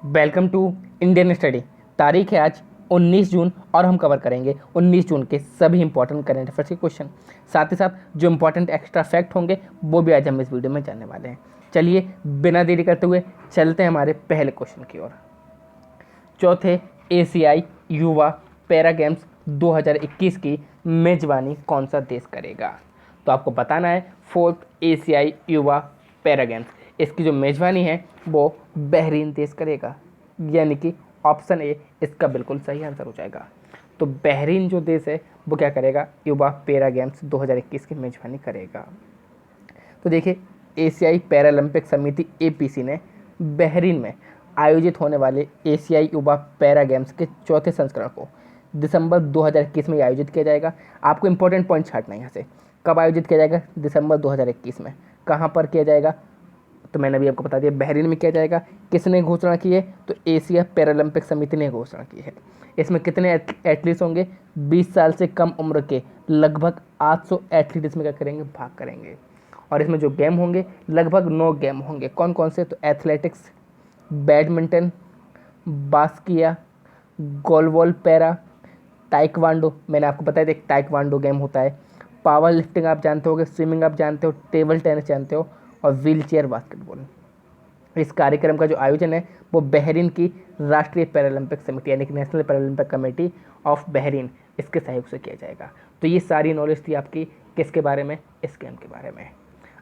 Welcome to Indian study. तारीख है आज 19 जून और हम कवर करेंगे 19 जून के सभी इंपॉर्टेंट करंट अफेयर्स के क्वेश्चन। साथ ही साथ जो इंपॉर्टेंट एक्स्ट्रा फैक्ट होंगे वो भी आज हम इस वीडियो में जानने वाले हैं। चलिए बिना देरी करते हुए चलते हैं हमारे पहले क्वेश्चन की ओर। चौथे एशियाई युवा पैरा गेम्स 2021 की मेजबानी कौन सा देश करेगा? तो आपको बताना है फोर्थ एशियाई युवा पैरा गेम्स, इसकी जो मेजबानी है वो बहरीन देश करेगा, यानी कि ऑप्शन ए इसका बिल्कुल सही आंसर हो जाएगा। तो बहरीन जो देश है वो क्या करेगा? युवा पैरा गेम्स 2021 की मेजबानी करेगा। तो देखिए, एशियाई पैरालंपिक समिति एपीसी ने बहरीन में आयोजित होने वाले एशियाई युवा पैरा गेम्स के चौथे संस्करण को दिसंबर 2021 में आयोजित किया जाएगा। आपको इंपॉर्टेंट पॉइंट छांटना है यहाँ से, कब आयोजित किया जाएगा? दिसंबर 2021 में। कहाँ पर किया जाएगा? तो मैंने अभी आपको बता दिया, बहरीन में किया जाएगा। किसने घोषणा की है? तो एशिया पैरालंपिक समिति ने घोषणा की है। इसमें कितने एथलीट्स होंगे? 20 साल से कम उम्र के लगभग 800 एथलीट इसमें क्या करेंगे? भाग करेंगे। और इसमें जो गेम होंगे लगभग 9 गेम होंगे। कौन कौन से? तो एथलेटिक्स, बैडमिंटन, बास्किया, गोलबॉल पैरा, ताइक्वांडो, मैंने आपको बताया था एक ताइक्वांडो गेम होता है, पावर लिफ्टिंग आप जानते होगे, स्विमिंग आप जानते हो, टेबल टेनिस जानते हो, और व्हील चेयर बास्केटबॉल। इस कार्यक्रम का जो आयोजन है वो बहरीन की राष्ट्रीय पैरालंपिक समिति यानी कि national Paralympic committee of Bahrain, इसके सहयोग से किया जाएगा। तो ये सारी नॉलेज थी आपकी किसके बारे में? इस गेम के बारे में।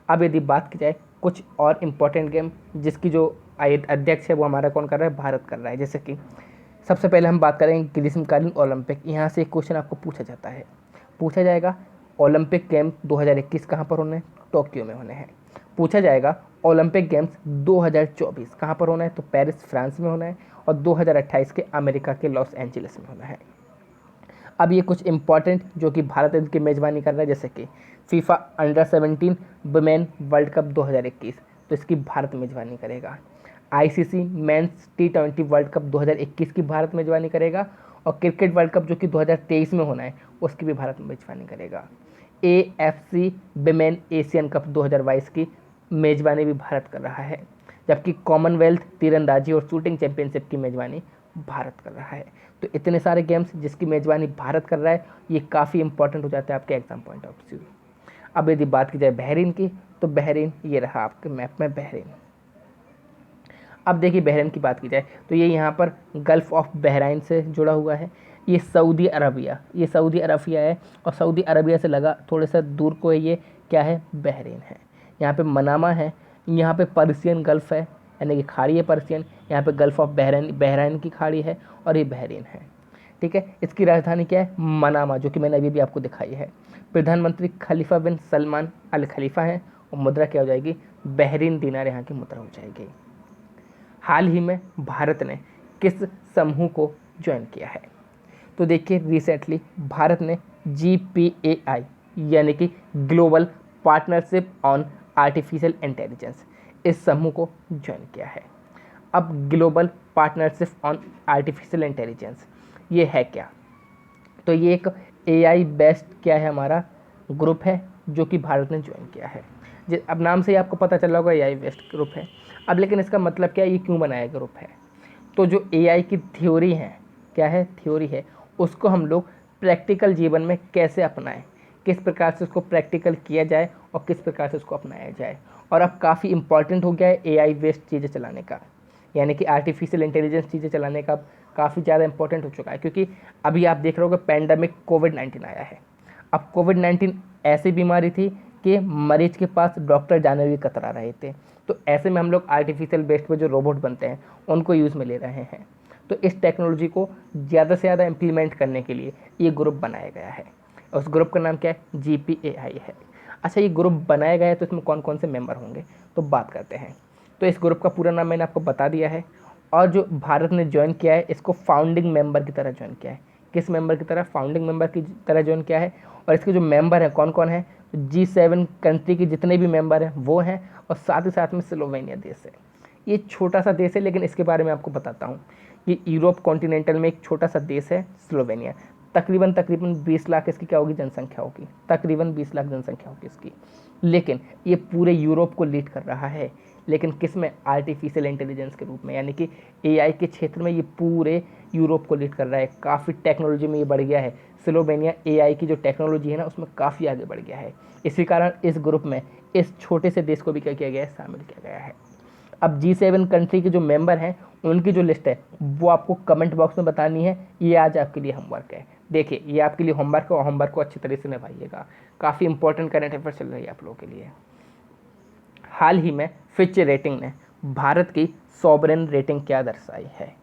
अब यदि बात की जाए कुछ और इम्पोर्टेंट गेम जिसकी जो अध्यक्ष है वो हमारा कौन कर रहा है? भारत कर रहा है। जैसे कि सबसे पहले हम बात करेंगे ग्रीष्मकालीन ओलंपिक। यहाँ से एक क्वेश्चन आपको पूछा जाता है, पूछा जाएगा ओलंपिक गेम 2021 कहाँ पर होने हैं? टोक्यो में होने हैं। पूछा जाएगा ओलंपिक गेम्स 2024 कहाँ पर होना है? तो पेरिस फ्रांस में होना है, और 2028 के अमेरिका के लॉस एंजलिस में होना है। अब ये कुछ इंपॉर्टेंट जो कि भारत इनकी मेजबानी कर रहा है, जैसे कि FIFA under 17 women world cup 2021, तो इसकी भारत मेजबानी करेगा। ICC men's T20 world cup 2021 की भारत मेजबानी करेगा, और क्रिकेट वर्ल्ड कप जो कि 2023 में होना है उसकी भी भारत मेजबानी करेगा। AFC विमेन एशियन कप 2022 की मेजबानी भी भारत कर रहा है, जबकि कॉमनवेल्थ तीरंदाजी और शूटिंग चैंपियनशिप की मेजबानी भारत कर रहा है। तो इतने सारे गेम्स जिसकी मेजबानी भारत कर रहा है, ये काफ़ी इंपॉर्टेंट हो जाता है आपके एग्जाम पॉइंट ऑफ व्यू। अब यदि बात की जाए बहरीन की, तो बहरीन ये रहा आपके मैप में बहरीन। अब देखिए बहरीन की बात की जाए तो ये यहाँ पर गल्फ़ ऑफ बहराइन से जुड़ा हुआ है। ये सऊदी अरबिया है, और सऊदी अरबिया से लगा थोड़ा सा दूर को है, ये क्या है? बहरीन है। यहाँ पे मनामा है, यहाँ पे पर्सियन गल्फ़ है यानी कि खाड़ी है पर्सियन, यहाँ पे गल्फ़ ऑफ बहराइन की खाड़ी है, और ये बहरीन है। ठीक है, इसकी राजधानी क्या है? मनामा, जो कि मैंने अभी भी आपको दिखाई है। प्रधानमंत्री खलीफा बिन सलमान अल खलीफा हैं, और मुद्रा क्या हो जाएगी? बहरीन दीनार यहाँ की मुद्रा हो जाएगी। हाल ही में भारत ने किस समूह को ज्वाइन किया है? तो देखिए रिसेंटली भारत ने GPAI यानी कि global partnership on artificial intelligence, इस समूह को ज्वाइन किया है। अब global partnership on artificial intelligence ये है क्या? तो ये एक AI बेस्ड क्या है हमारा ग्रुप है जो कि भारत ने ज्वाइन किया है। अब नाम से ही आपको पता चला होगा AI बेस्ड ग्रुप है। अब लेकिन इसका मतलब क्या है, ये क्यों बनाया ग्रुप है? तो जो AI की थ्योरी है, क्या है? थ्योरी है, उसको हम लोग प्रैक्टिकल जीवन में कैसे अपनाएं, किस प्रकार से उसको प्रैक्टिकल किया जाए और किस प्रकार से उसको अपनाया जाए। और अब काफ़ी इंपॉर्टेंट हो गया है AI बेस्ड चीज़ें चलाने का, यानी कि आर्टिफिशियल इंटेलिजेंस चीज़ें चलाने का काफ़ी ज़्यादा इंपॉर्टेंट हो चुका है, क्योंकि अभी आप देख रहे हो कि पैंडमिक कोविड-19 आया है। अब कोविड-19 ऐसी बीमारी थी कि मरीज के पास डॉक्टर जाने भी कतरा रहे थे। तो ऐसे में हम लोग आर्टिफिशियल बेस्ड पे जो रोबोट बनते हैं उनको यूज़ में ले रहे हैं। तो इस टेक्नोलॉजी को ज़्यादा से ज़्यादा इम्प्लीमेंट करने के लिए ये ग्रुप बनाया गया है। उस ग्रुप का नाम क्या है? GPAI है। अच्छा, ये ग्रुप बनाया गया है तो इसमें कौन कौन से मेंबर होंगे, तो बात करते हैं। तो इस ग्रुप का पूरा नाम मैंने आपको बता दिया है, और जो भारत ने ज्वाइन किया है इसको फाउंडिंग मेंबर की तरह ज्वाइन किया है। किस मेंबर की तरह? फाउंडिंग मेंबर की तरह ज्वाइन किया है। और इसके जो मेंबर हैं कौन कौन है? G7 कंट्री के जितने भी मेंबर हैं वो हैं, और साथ ही साथ में स्लोवेनिया देश है। ये छोटा सा देश है, लेकिन इसके बारे में आपको बताता हूँ कि यूरोप कॉन्टिनेंटल में एक छोटा सा देश है स्लोवेनिया। तकरीबन 20 लाख इसकी क्या होगी? जनसंख्या होगी। तकरीबन 20 लाख जनसंख्या होगी इसकी, लेकिन ये पूरे यूरोप को लीड कर रहा है। लेकिन किस में, आर्टिफिशियल इंटेलिजेंस के रूप में, यानी कि एआई के क्षेत्र में ये पूरे यूरोप को लीड कर रहा है। काफ़ी टेक्नोलॉजी में ये बढ़ गया है। स्लोवेनिया एआई की जो टेक्नोलॉजी है ना उसमें काफ़ी आगे बढ़ गया है। इसी कारण इस ग्रुप में इस छोटे से देश को भी क्या किया गया है, शामिल किया गया है। अब G7 कंट्री के जो मेंबर हैं उनकी जो लिस्ट है वो आपको कमेंट बॉक्स में बतानी है। ये आज आपके लिए होमवर्क है। देखिए ये आपके लिए होमवर्क है और होमवर्क को अच्छी तरह से निभाइएगा। काफ़ी इंपॉर्टेंट करंट अफेयर चल रही है आप लोगों के लिए। हाल ही में फिच रेटिंग ने भारत की सॉवरेन रेटिंग क्या दर्शाई है?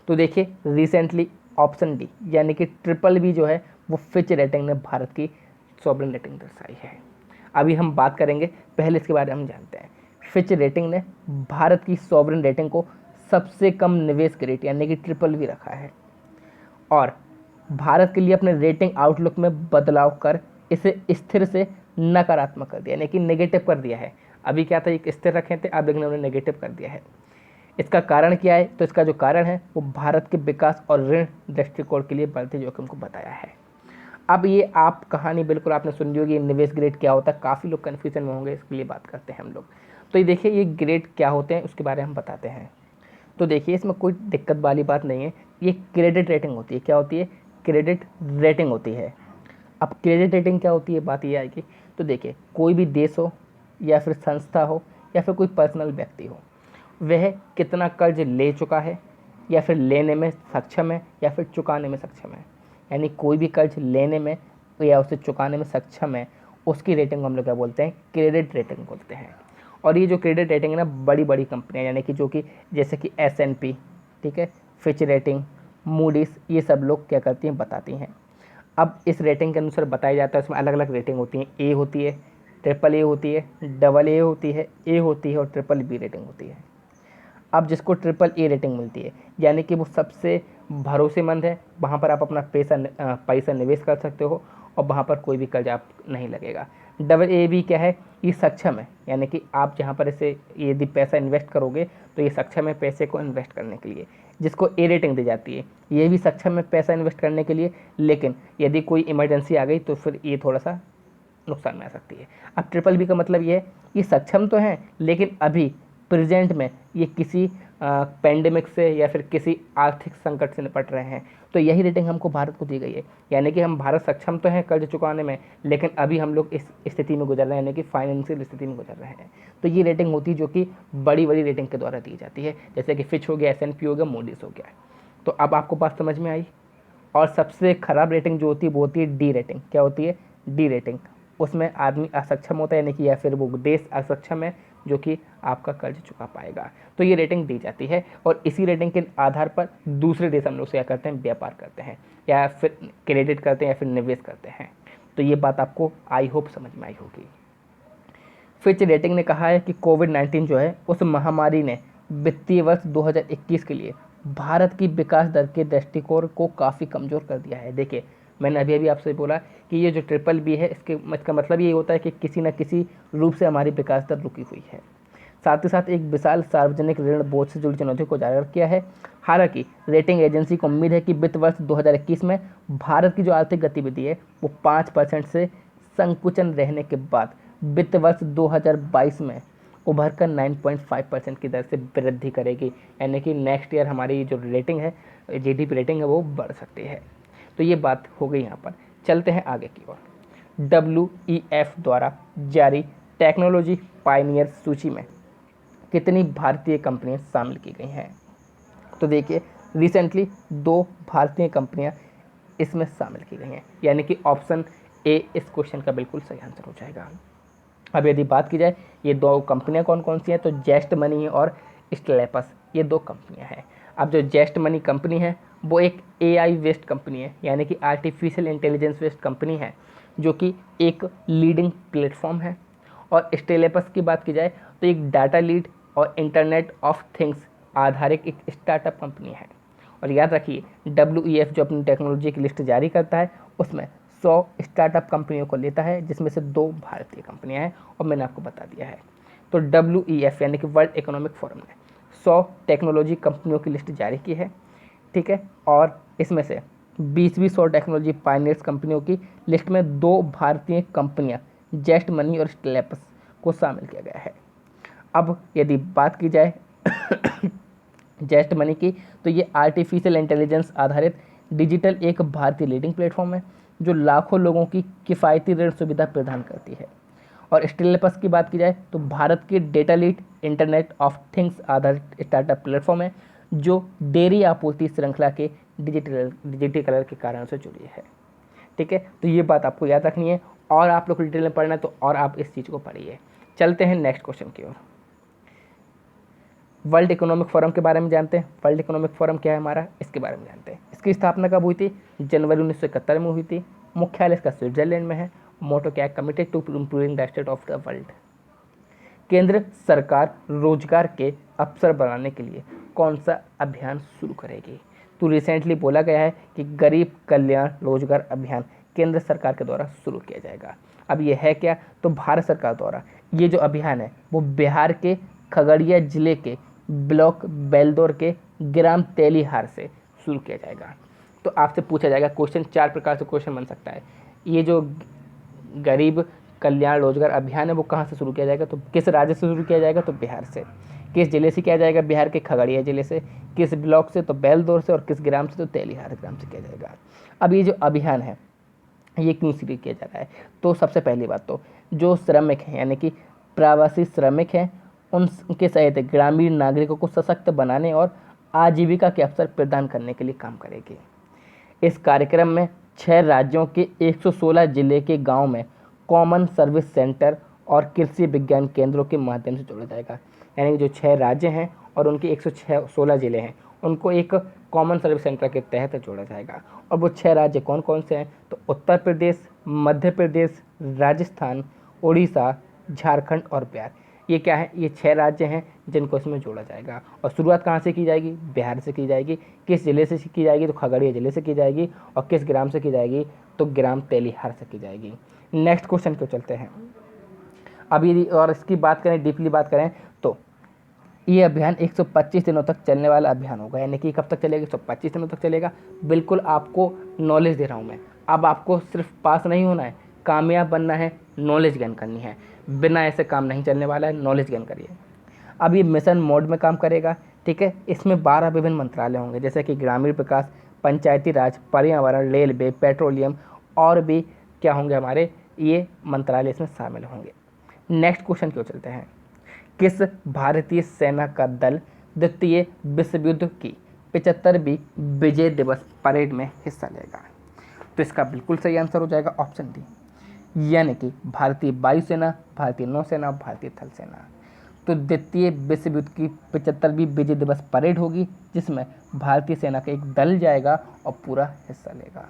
तो देखिए रिसेंटली ऑप्शन डी यानी कि ट्रिपल बी जो है वो फिच रेटिंग ने भारत की सॉवरेन रेटिंग दर्शाई है। अभी हम बात करेंगे, पहले इसके बारे में हम जानते हैं। फिच रेटिंग ने भारत की सॉवरेन रेटिंग को सबसे कम निवेश ग्रेड यानी कि ट्रिपल बी रखा है और भारत के लिए अपने रेटिंग आउटलुक में बदलाव कर इसे स्थिर से नकारात्मक कर दिया यानी कि नेगेटिव कर दिया है। अभी क्या था, एक स्थिर रखे थे, अब लेकिन उन्होंने नेगेटिव कर दिया है। इसका कारण क्या है? तो इसका जो कारण है वो भारत के विकास और ऋण दृष्टिकोण के लिए बढ़ते जोखिम को बताया है। अब ये आप कहानी बिल्कुल आपने सुन ली होगी, निवेश ग्रेड क्या होता है, काफ़ी लोग कन्फ्यूजन में होंगे, इसके लिए बात करते हैं हम लोग। तो ये देखिए ये ग्रेड क्या होते हैं उसके बारे में हम बताते हैं। तो देखिए इसमें कोई दिक्कत वाली बात नहीं है, ये क्रेडिट रेटिंग होती है। क्या होती है? क्रेडिट रेटिंग होती है। अब क्रेडिट रेटिंग क्या होती है, बात ये आएगी। तो देखिए कोई भी देश हो या फिर संस्था हो या फिर कोई पर्सनल व्यक्ति हो, वह कितना कर्ज ले चुका है या फिर लेने में सक्षम है या फिर चुकाने में सक्षम है, यानी कोई भी कर्ज लेने में या उसे चुकाने में सक्षम है, उसकी रेटिंग हम लोग क्या बोलते हैं? क्रेडिट रेटिंग बोलते हैं। और ये जो क्रेडिट रेटिंग है ना, बड़ी बड़ी कंपनियां यानी कि जो कि जैसे कि S&P, ठीक है, फिच रेटिंग, मूडीज़, ये सब लोग क्या करती हैं, बताती हैं। अब इस रेटिंग के अनुसार बताया जाता है, उसमें अलग अलग रेटिंग होती हैं। ए होती है, ट्रिपल ए होती है, डबल ए होती है, ए होती है और ट्रिपल बी रेटिंग होती है। अब जिसको ट्रिपल ए रेटिंग मिलती है यानी कि वो सबसे भरोसेमंद है, वहाँ पर आप अपना पैसा निवेश कर सकते हो और वहाँ पर कोई भी कर्ज आप नहीं लगेगा। डबल ए भी क्या है? ये सक्षम है, यानी कि आप जहाँ पर इसे यदि पैसा इन्वेस्ट करोगे तो ये सक्षम है पैसे को इन्वेस्ट करने के लिए, जिसको ए रेटिंग दी जाती है। ये भी सक्षम है पैसा इन्वेस्ट करने के लिए, लेकिन यदि कोई इमरजेंसी आ गई तो फिर ये थोड़ा सा नुकसान में आ सकती है। अब ट्रिपल बी का मतलब ये है ये सक्षम तो हैं लेकिन अभी प्रेजेंट में ये किसी पेंडेमिक से या फिर किसी आर्थिक संकट से निपट रहे हैं, तो यही रेटिंग हमको भारत को दी गई है। यानी कि हम भारत सक्षम तो हैं कर्ज चुकाने में, लेकिन अभी हम लोग इस स्थिति में गुजर रहे हैं, यानी कि फाइनेंशियल स्थिति में गुजर रहे हैं। तो ये रेटिंग होती है जो कि बड़ी बड़ी रेटिंग के द्वारा दी जाती है, जैसे कि फिच हो गया, S&P हो गया, मूडीज़ हो गया। तो अब आपको बात समझ में आई। और सबसे खराब रेटिंग जो होती है वो होती है डी रेटिंग। क्या होती है? D rating. उसमें आदमी असक्षम होता है, यानी कि या फिर वो देश असक्षम है जो कि आपका कर्ज चुका पाएगा, तो ये रेटिंग दी जाती है। और इसी रेटिंग के आधार पर दूसरे देश हम लोग से क्या करते हैं? व्यापार करते हैं या फिर क्रेडिट करते हैं या फिर निवेश करते हैं। तो ये बात आपको आई होप समझ में आई होगी। फिच रेटिंग ने कहा है कि कोविड-19 जो है उस महामारी ने वित्तीय वर्ष 2021 के लिए भारत की विकास दर के दृष्टिकोण को काफ़ी कमज़ोर कर दिया है। देखिए मैंने अभी अभी आपसे बोला कि ये जो ट्रिपल बी है इसका मतलब ये होता है कि किसी न किसी रूप से हमारी विकास दर रुकी हुई है। साथ ही साथ एक विशाल सार्वजनिक ऋण बोझ से जुड़ी चुनौती को उजागर किया है। हालांकि रेटिंग एजेंसी को उम्मीद है कि वित्त वर्ष 2021 में भारत की जो आर्थिक गतिविधि है वो 5% से संकुचन रहने के बाद वित्त वर्ष 2022 में उभर कर 9.5% की दर से वृद्धि करेगी, यानी कि नेक्स्ट ईयर हमारी जो रेटिंग है, GDP रेटिंग है, वो बढ़ सकती है। तो ये बात हो गई यहाँ पर। चलते हैं आगे की ओर। WEF द्वारा जारी टेक्नोलॉजी पायनियर सूची में कितनी भारतीय कंपनियां शामिल की गई हैं? तो देखिए रिसेंटली 2 भारतीय कंपनियां इसमें शामिल की गई हैं, यानी कि ऑप्शन ए इस क्वेश्चन का बिल्कुल सही आंसर हो जाएगा। अब यदि बात की जाए ये 2 कंपनियां कौन कौन सी हैं, तो जेस्ट मनी और स्टेलेपस, ये 2 कंपनियां हैं। अब जो जेस्ट मनी कंपनी है वो एक AI बेस्ड कंपनी है, यानी कि आर्टिफिशियल इंटेलिजेंस बेस्ड कंपनी है, जो कि एक लीडिंग प्लेटफॉर्म है। और स्टेलेपस की बात की जाए तो एक डाटा लीड और इंटरनेट ऑफ थिंग्स आधारित एक स्टार्टअप कंपनी है। और याद रखिए WEF जो अपनी टेक्नोलॉजी की लिस्ट जारी करता है उसमें 100 स्टार्टअप कंपनियों को लेता है, जिसमें से 2 भारतीय कंपनियां हैं और मैंने आपको बता दिया है। तो WEF यानी कि वर्ल्ड इकोनॉमिक फोरम ने 100 टेक्नोलॉजी कंपनियों की लिस्ट जारी की है, ठीक है। और इसमें से 20वीं 100 टेक्नोलॉजी पायनियर्स कंपनियों की लिस्ट में 2 भारतीय कंपनियां जेस्ट मनी और स्टेलेपस को शामिल किया गया है। अब यदि बात की जाए जेस्ट मनी की, तो ये आर्टिफिशियल इंटेलिजेंस आधारित डिजिटल एक भारतीय लीडिंग प्लेटफॉर्म है जो लाखों लोगों की किफ़ायती ऋण सुविधा प्रदान करती है। और स्टिलपस की बात की जाए तो भारत की data lead internet of things आधारित स्टार्टअप प्लेटफॉर्म है जो डेयरी आपूर्ति श्रृंखला के डिजिटल के कारण से जुड़ी है। ठीक है, तो ये बात आपको याद रखनी है, और आप लोग को डिटेल में पढ़ना है तो और आप इस चीज़ को पढ़िए। चलते हैं नेक्स्ट क्वेश्चन की ओर। वर्ल्ड इकोनॉमिक फोरम के बारे में जानते हैं। वर्ल्ड इकोनॉमिक फोरम क्या है हमारा, इसके बारे में जानते हैं। इसकी स्थापना कब हुई थी? जनवरी 1971 में हुई थी। मुख्यालय इसका स्विट्जरलैंड में है। मोटो क्या है? Committed to improving the state of the world. केंद्र सरकार रोजगार के अवसर बनाने के लिए कौन सा अभियान शुरू करेगी? तो रिसेंटली बोला गया है कि गरीब कल्याण रोजगार अभियान केंद्र सरकार के द्वारा शुरू किया जाएगा। अब ये है क्या? तो भारत सरकार द्वारा ये जो अभियान है वो बिहार के खगड़िया जिले के ब्लॉक बेलदौर के ग्राम तेलीहार से शुरू किया जाएगा। तो आपसे पूछा जाएगा क्वेश्चन, 4 प्रकार से क्वेश्चन बन सकता है। ये जो गरीब कल्याण रोजगार अभियान है वो कहाँ से शुरू किया जाएगा? तो किस राज्य से शुरू किया जाएगा? तो बिहार से। किस जिले से किया जाएगा? बिहार के खगड़िया जिले से। किस ब्लॉक से? तो बेलदौर से। और किस ग्राम से? तो तेलीहार ग्राम से किया जाएगा। अब ये जो अभियान है ये क्यों शुरू किया जा रहा है? तो सबसे पहली बात तो जो श्रमिक हैं यानी कि प्रवासी श्रमिक हैं उनके सहित ग्रामीण नागरिकों को सशक्त बनाने और आजीविका के अवसर प्रदान करने के लिए काम करेगी। इस कार्यक्रम में 6 राज्यों के 116 जिले के गांव में कॉमन सर्विस सेंटर और कृषि विज्ञान केंद्रों के माध्यम से जोड़ा जाएगा। यानी कि जो 6 राज्य हैं और उनके 116 जिले हैं उनको एक कॉमन सर्विस सेंटर के तहत जोड़ा जाएगा। और वो 6 राज्य कौन कौन से हैं? तो उत्तर प्रदेश, मध्य प्रदेश, राजस्थान, उड़ीसा, झारखंड और बिहार। ये क्या है? ये 6 राज्य हैं जिनको इसमें जोड़ा जाएगा। और शुरुआत कहाँ से की जाएगी? बिहार से की जाएगी। किस जिले से की जाएगी? तो खगड़िया जिले से की जाएगी। और किस ग्राम से की जाएगी? तो ग्राम तेलीहार से की जाएगी। नेक्स्ट क्वेश्चन को चलते हैं। अब यदि और इसकी बात करें, डीपली बात करें तो ये अभियान 125 दिनों तक चलने वाला अभियान होगा। यानी कि कब तक चलेगा? 125 दिनों तक चलेगा। बिल्कुल आपको नॉलेज दे रहा हूँ मैं। अब आपको सिर्फ पास नहीं होना है, कामयाब बनना है, नॉलेज गेन करनी है। बिना ऐसे काम नहीं चलने वाला है, नॉलेज गेन करिए। अब ये मिशन मोड में काम करेगा। ठीक है, इसमें 12 विभिन्न मंत्रालय होंगे जैसे कि ग्रामीण विकास, पंचायती राज, पर्यावरण, रेलवे, पेट्रोलियम और भी क्या होंगे हमारे ये मंत्रालय इसमें शामिल होंगे। नेक्स्ट क्वेश्चन क्यों चलते हैं। किस भारतीय सेना का दल द्वितीय विश्व युद्ध की 75वीं विजय दिवस परेड में हिस्सा लेगा? तो इसका बिल्कुल सही आंसर हो जाएगा ऑप्शन डी, यानी कि भारतीय वायुसेना, भारतीय नौसेना, भारतीय थल सेना। तो द्वितीय विश्व युद्ध की 75वीं विजय दिवस परेड होगी जिसमें भारतीय सेना का एक दल जाएगा और पूरा हिस्सा लेगा।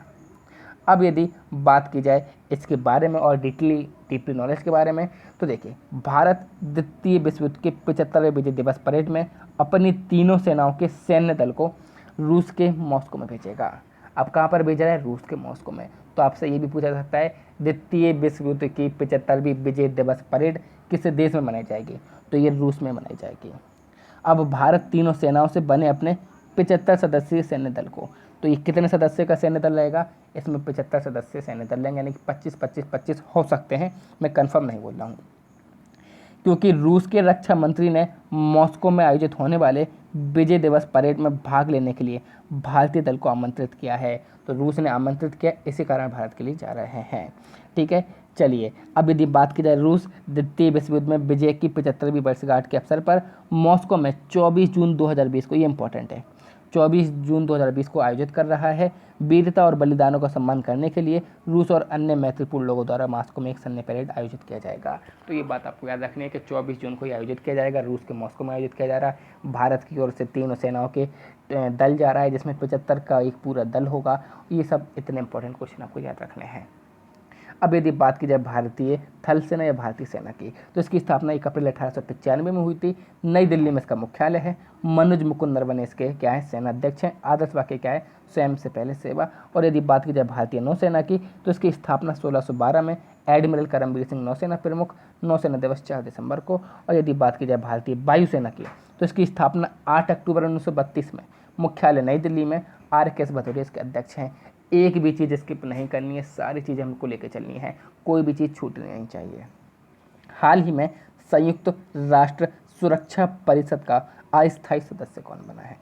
अब यदि बात की जाए इसके बारे में और डीपली नॉलेज के बारे में तो देखिए, भारत द्वितीय विश्व युद्ध के 75वें विजय दिवस परेड में अपनी तीनों सेनाओं के सैन्य दल को रूस के मॉस्को में भेजेगा। अब कहाँ पर भेजा है? रूस के मॉस्को में। तो आपसे ये भी पूछा जा सकता है द्वितीय विश्व युद्ध की 75वीं विजय दिवस परेड किस देश में मनाई जाएगी? तो ये रूस में मनाई जाएगी। अब भारत तीनों सेनाओं से बने अपने 75 सदस्यीय सैन्य दल को, तो ये कितने सदस्य का सैन्य दल रहेगा? इसमें 75 सदस्य सैन्य दल लेंगे, यानी कि 25-25-25 हो सकते हैं, मैं कंफर्म नहीं बोल रहा हूँ। क्योंकि रूस के रक्षा मंत्री ने मॉस्को में आयोजित होने वाले विजय दिवस परेड में भाग लेने के लिए भारतीय दल को आमंत्रित किया है। तो रूस ने आमंत्रित किया, इसी कारण भारत के लिए जा रहे हैं। ठीक है, चलिए अब यदि बात की जाए रूस द्वितीय विश्व युद्ध में विजय की 75वीं वर्षगांठ के अवसर पर मॉस्को में 24 जून 2020 को, ये इंपॉर्टेंट है, 24 जून 2020 को आयोजित कर रहा है। वीरता और बलिदानों का सम्मान करने के लिए रूस और अन्य मैत्रीपूर्ण लोगों द्वारा मॉस्को में एक सैन्य परेड आयोजित किया जाएगा। तो ये बात आपको याद रखनी है कि 24 जून को ये आयोजित किया जाएगा, रूस के मॉस्को में आयोजित किया जा रहा है। भारत की ओर से तीनों सेनाओं के दल जा रहा है जिसमें 75 का एक पूरा दल होगा। ये सब इतने इंपॉर्टेंट क्वेश्चन आपको याद रखने हैं। अब यदि बात की जाए भारतीय थल सेना या भारतीय सेना की, तो इसकी स्थापना 1 अप्रैल 1895 में हुई थी। नई दिल्ली में इसका मुख्यालय है। मनोज मुकुंद नरवणे इसके क्या है? सेनाध्यक्ष हैं। आदर्श वाक्य क्या है? स्वयं से पहले सेवा। और यदि बात की जाए भारतीय नौसेना की, तो इसकी स्थापना 1612 में एडमिरल करमबीर सिंह नौसेना प्रमुख, नौसेना दिवस 4 दिसंबर को। और यदि बात की जाए भारतीय वायुसेना की, तो इसकी स्थापना 8 अक्टूबर 1932 में, मुख्यालय नई दिल्ली में। RKS भदौरिया इसके अध्यक्ष हैं। एक भी चीज़ स्किप नहीं करनी है, सारी चीज़ें हमको लेके चलनी है, कोई भी चीज़ छूटनी नहीं चाहिए। हाल ही में संयुक्त राष्ट्र सुरक्षा परिषद का अस्थायी सदस्य कौन बना है?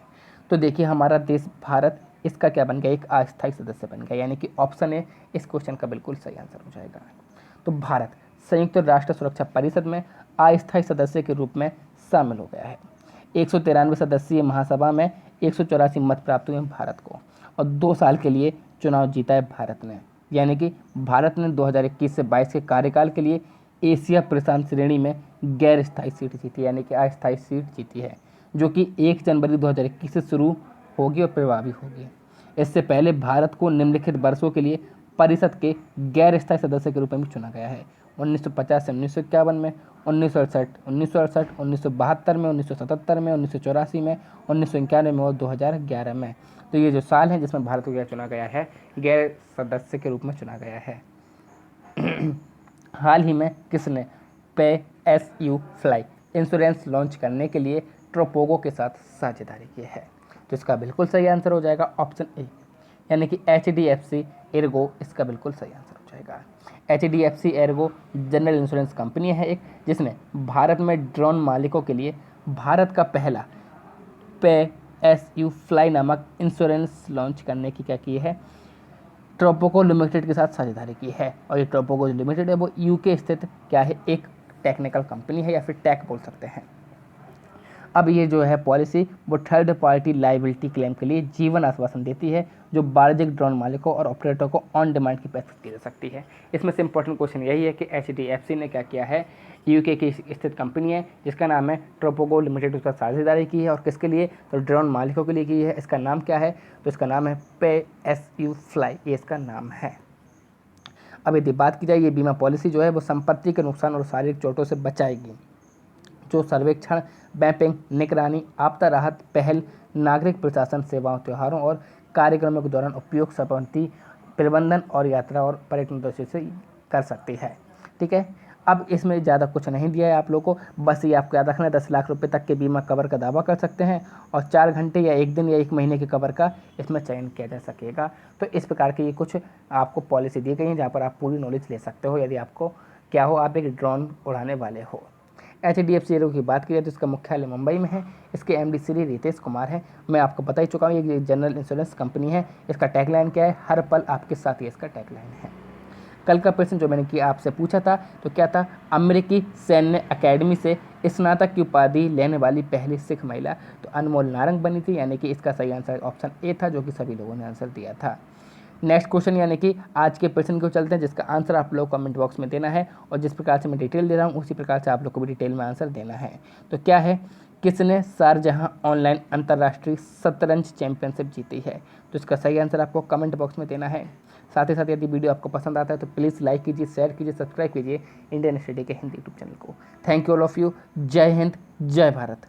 तो देखिए हमारा देश भारत इसका क्या बन गया, एक अस्थायी सदस्य बन गया, यानी कि ऑप्शन ए इस क्वेश्चन का बिल्कुल सही आंसर हो जाएगा। तो भारत संयुक्त राष्ट्र सुरक्षा परिषद में अस्थायी सदस्य के रूप में शामिल हो गया है। 193 सदस्यीय महासभा में 184 मत प्राप्त हुए भारत को, और 2 साल के लिए चुनाव जीता है भारत ने, यानी कि भारत ने 2021 से 22 के कार्यकाल के लिए एशिया प्रशांत श्रेणी में गैर स्थायी सीट जीती, यानी कि अस्थायी सीट जीती है, जो कि 1 जनवरी 2021 से शुरू होगी और प्रभावी होगी। इससे पहले भारत को निम्नलिखित वर्षों के लिए परिषद के गैर स्थायी सदस्य के रूप में भी चुना गया है: 1950 से 1951 में, 1968, 1972 में, 1977 में, 1984 में, 1991 में और 2011 में। तो ये जो साल है जिसमें भारत को क्या चुना गया है, गैर सदस्य के रूप में चुना गया है। हाल ही में किसने PSU फ्लाई इंश्योरेंस लॉन्च करने के लिए ट्रोपोगो के साथ साझेदारी की है? तो इसका बिल्कुल सही आंसर हो जाएगा ऑप्शन ए, यानी कि HDFC एर्गो इसका बिल्कुल सही आंसर हो जाएगा। HDFC Ergo general insurance company है एक, जिसने भारत में ड्रोन मालिकों के लिए भारत का पहला PSU फ्लाई नामक इंश्योरेंस लॉन्च करने की क्या की है, ट्रोपोको लिमिटेड के साथ साझेदारी की है। और ये ट्रोपोको लिमिटेड है वो UK स्थित क्या है, एक टेक्निकल कंपनी है या फिर टेक बोल सकते हैं। अब ये जो है पॉलिसी वो थर्ड पार्टी लाइबिलिटी क्लेम के लिए जीवन आश्वासन देती है, जो वाणिज्यिक ड्रोन मालिकों और ऑपरेटर को ऑन डिमांड की पेशकश की जा सकती है। इसमें से इंपॉर्टेंट क्वेश्चन यही है कि HDFC ने क्या किया है, UK की स्थित कंपनी है जिसका नाम है ट्रोपोगो लिमिटेड, उसका साझेदारी की है, और किसके लिए, तो ड्रोन मालिकों के लिए की है। इसका नाम क्या है, तो इसका नाम है PSU फ्लाई, ये इसका नाम है। अब यदि बात की जाए, ये बीमा पॉलिसी जो है वो संपत्ति के नुकसान और शारीरिक चोटों से बचाएगी, जो सर्वेक्षण, मैपिंग, निगरानी, आपदा राहत पहल, नागरिक प्रशासन सेवाओं, त्योहारों और कार्यक्रमों के दौरान उपयोग संबंधी प्रबंधन और यात्रा और पर्यटन दृष्टि से कर सकती है। ठीक है, अब इसमें ज़्यादा कुछ नहीं दिया है आप लोगों को, बस ये आपको याद रखना है 10 लाख रुपए तक के बीमा कवर का दावा कर सकते हैं, और 4 घंटे या 1 दिन या 1 महीने के कवर का इसमें चयन किया जा सकेगा। तो इस प्रकार की ये कुछ आपको पॉलिसी दी गई है जहाँ पर आप पूरी नॉलेज ले सकते हो यदि आपको क्या हो, आप एक ड्रोन उड़ाने वाले हो। HDFC एर्गो की बात की जाए तो इसका मुख्यालय मुंबई में है। इसके MD श्री रितेश कुमार हैं। मैं आपको बता ही चुका हूँ ये जनरल इंश्योरेंस कंपनी है। इसका टैगलाइन क्या है, हर पल आपके साथ, ये इसका टैगलाइन है। कल का प्रश्न जो मैंने किया आपसे पूछा था तो क्या था, अमेरिकी सैन्य अकेडमी से स्नातक की उपाधि लेने वाली पहली सिख महिला, तो अनमोल नारंग बनी थी, यानी कि इसका सही आंसर ऑप्शन ए था, जो कि सभी लोगों ने आंसर दिया था। नेक्स्ट क्वेश्चन यानी कि आज के प्रश्न को चलते हैं, जिसका आंसर आप लोग कमेंट बॉक्स में देना है, और जिस प्रकार से मैं डिटेल दे रहा हूँ उसी प्रकार से आप लोग को भी डिटेल में आंसर देना है। तो क्या है, किसने शारजहां ऑनलाइन अंतर्राष्ट्रीय शतरंज चैंपियनशिप जीती है? तो इसका सही आंसर आपको कमेंट बॉक्स में देना है। साथ ही साथ यदि वीडियो आपको पसंद आता है तो प्लीज़ लाइक कीजिए, शेयर कीजिए, सब्सक्राइब कीजिए इंडियन स्टडी के हिंदी यूट्यूब चैनल को। Thank you all of you. जय हिंद, जय भारत।